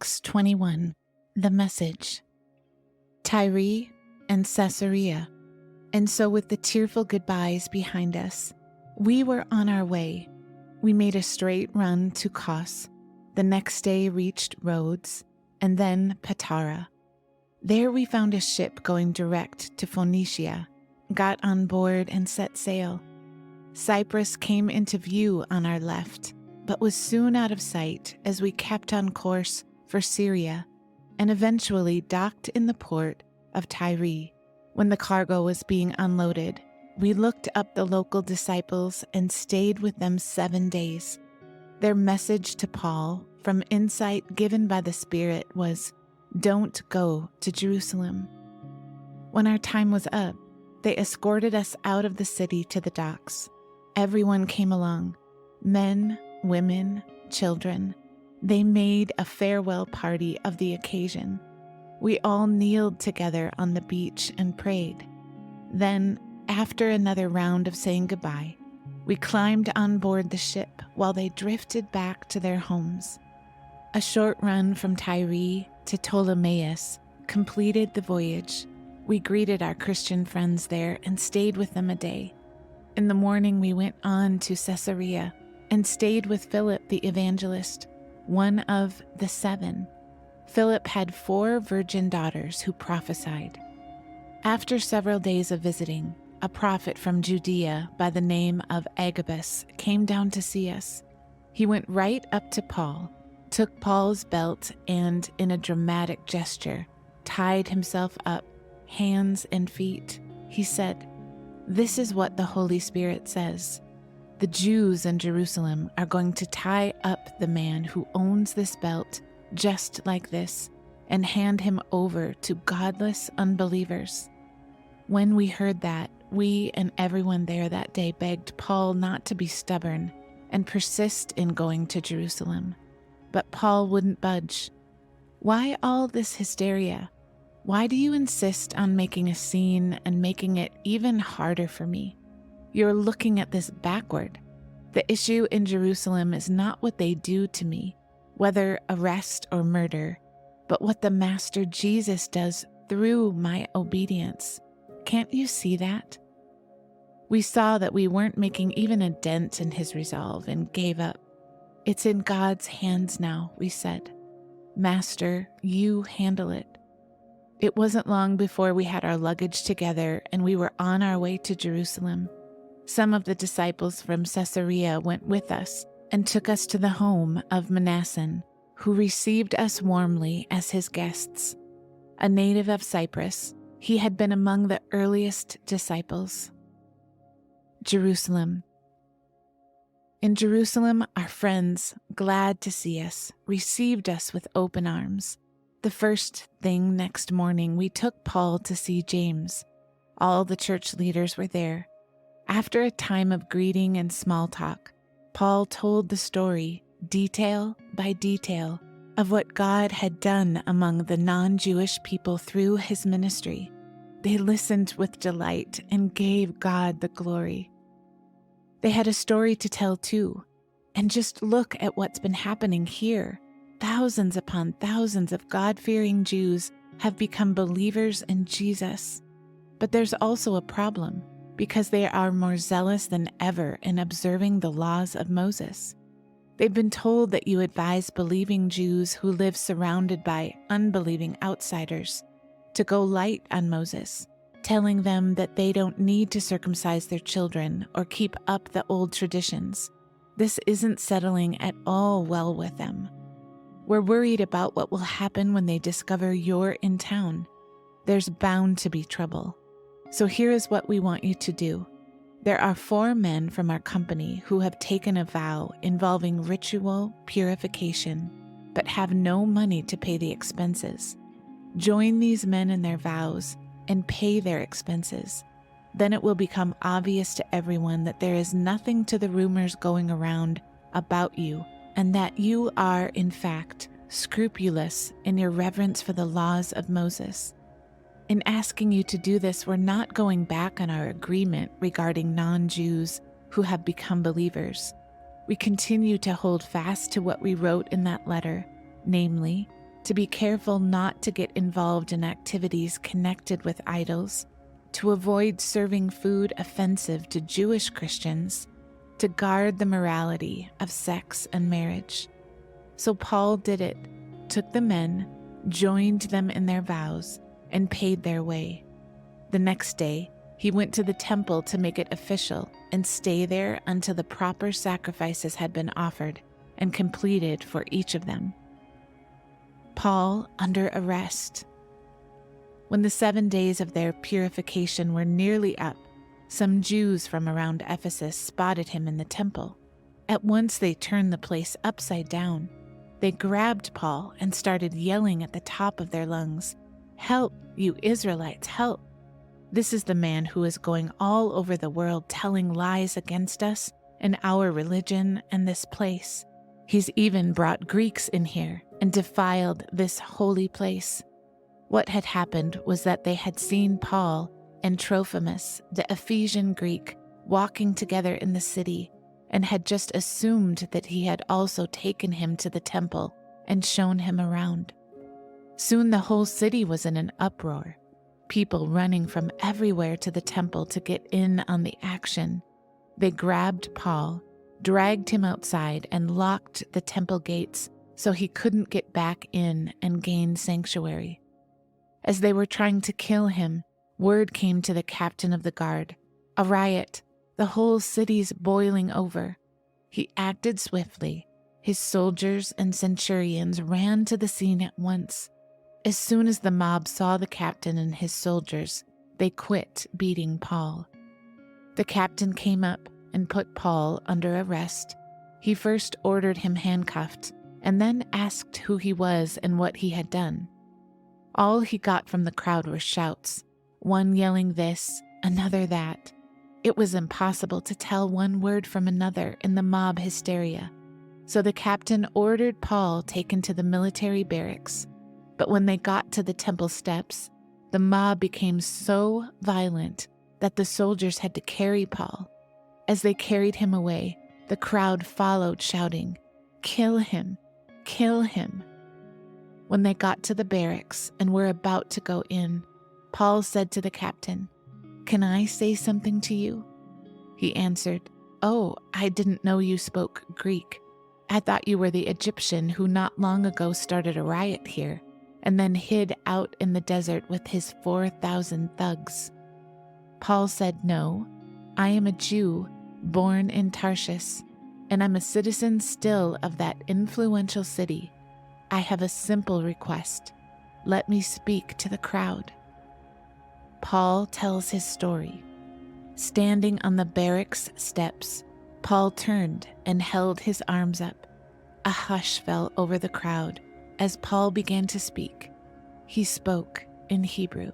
Acts 21, the message. Tyre and Caesarea. And so with the tearful goodbyes behind us, we were on our way. We made a straight run to Kos, the next day reached Rhodes, and then Patara. There we found a ship going direct to Phoenicia, got on board and set sail. Cyprus came into view on our left, but was soon out of sight as we kept on course for Syria and eventually docked in the port of Tyre. When the cargo was being unloaded, we looked up the local disciples and stayed with them 7 days. Their message to Paul, from insight given by the Spirit, was, "Don't go to Jerusalem." When our time was up, they escorted us out of the city to the docks. Everyone came along, men, women, children. They made a farewell party of the occasion. We all kneeled together on the beach and prayed. Then, after another round of saying goodbye, we climbed on board the ship while they drifted back to their homes. A short run from Tyre to Ptolemais completed the voyage. We greeted our Christian friends there and stayed with them a day. In the morning, we went on to Caesarea and stayed with Philip the evangelist, one of the 7. Philip had 4 virgin daughters who prophesied. After several days of visiting, a prophet from Judea by the name of Agabus came down to see us. He went right up to Paul, took Paul's belt, and, in a dramatic gesture, tied himself up, hands and feet. He said, "This is what the Holy Spirit says. The Jews in Jerusalem are going to tie up the man who owns this belt just like this and hand him over to godless unbelievers." When we heard that, we and everyone there that day begged Paul not to be stubborn and persist in going to Jerusalem. But Paul wouldn't budge. "Why all this hysteria? Why do you insist on making a scene and making it even harder for me? You're looking at this backward. The issue in Jerusalem is not what they do to me, whether arrest or murder, but what the Master Jesus does through my obedience. Can't you see that?" We saw that we weren't making even a dent in his resolve and gave up. "It's in God's hands now," we said. "Master, you handle it." It wasn't long before we had our luggage together and we were on our way to Jerusalem. Some of the disciples from Caesarea went with us and took us to the home of Mnason, who received us warmly as his guests. A native of Cyprus, he had been among the earliest disciples. Jerusalem. In Jerusalem, our friends, glad to see us, received us with open arms. The first thing next morning, we took Paul to see James. All the church leaders were there. After a time of greeting and small talk, Paul told the story, detail by detail, of what God had done among the non-Jewish people through his ministry. They listened with delight and gave God the glory. They had a story to tell too. And just look at what's been happening here. Thousands upon thousands of God-fearing Jews have become believers in Jesus. But there's also a problem, because they are more zealous than ever in observing the laws of Moses. They've been told that you advise believing Jews who live surrounded by unbelieving outsiders to go light on Moses, telling them that they don't need to circumcise their children or keep up the old traditions. This isn't settling at all well with them. We're worried about what will happen when they discover you're in town. There's bound to be trouble. So here is what we want you to do. There are 4 men from our company who have taken a vow involving ritual purification, but have no money to pay the expenses. Join these men in their vows and pay their expenses. Then it will become obvious to everyone that there is nothing to the rumors going around about you, and that you are, in fact, scrupulous in your reverence for the laws of Moses. In asking you to do this, we're not going back on our agreement regarding non-Jews who have become believers. We continue to hold fast to what we wrote in that letter, namely, to be careful not to get involved in activities connected with idols, to avoid serving food offensive to Jewish Christians, to guard the morality of sex and marriage. So Paul did it, took the men, joined them in their vows, and paid their way. The next day, he went to the temple to make it official and stay there until the proper sacrifices had been offered and completed for each of them. Paul under arrest. When the 7 days of their purification were nearly up, some Jews from around Ephesus spotted him in the temple. At once they turned the place upside down. They grabbed Paul and started yelling at the top of their lungs, "Help, you Israelites, help! This is the man who is going all over the world telling lies against us and our religion and this place. He's even brought Greeks in here and defiled this holy place." What had happened was that they had seen Paul and Trophimus, the Ephesian Greek, walking together in the city, and had just assumed that he had also taken him to the temple and shown him around. Soon the whole city was in an uproar, people running from everywhere to the temple to get in on the action. They grabbed Paul, dragged him outside, and locked the temple gates so he couldn't get back in and gain sanctuary. As they were trying to kill him, word came to the captain of the guard. A riot. The whole city's boiling over. He acted swiftly. His soldiers and centurions ran to the scene at once. As soon as the mob saw the captain and his soldiers, they quit beating Paul. The captain came up and put Paul under arrest. He first ordered him handcuffed and then asked who he was and what he had done. All he got from the crowd were shouts, one yelling this, another that. It was impossible to tell one word from another in the mob hysteria. So the captain ordered Paul taken to the military barracks. But when they got to the temple steps, the mob became so violent that the soldiers had to carry Paul. As they carried him away, the crowd followed, shouting, "Kill him! Kill him!" When they got to the barracks and were about to go in, Paul said to the captain, "Can I say something to you?" He answered, "Oh, I didn't know you spoke Greek. I thought you were the Egyptian who not long ago started a riot here and then hid out in the desert with his 4,000 thugs." Paul said, "No, I am a Jew born in Tarshish, and I'm a citizen still of that influential city. I have a simple request. Let me speak to the crowd." Paul tells his story. Standing on the barracks steps, Paul turned and held his arms up. A hush fell over the crowd as Paul began to speak. He spoke in Hebrew.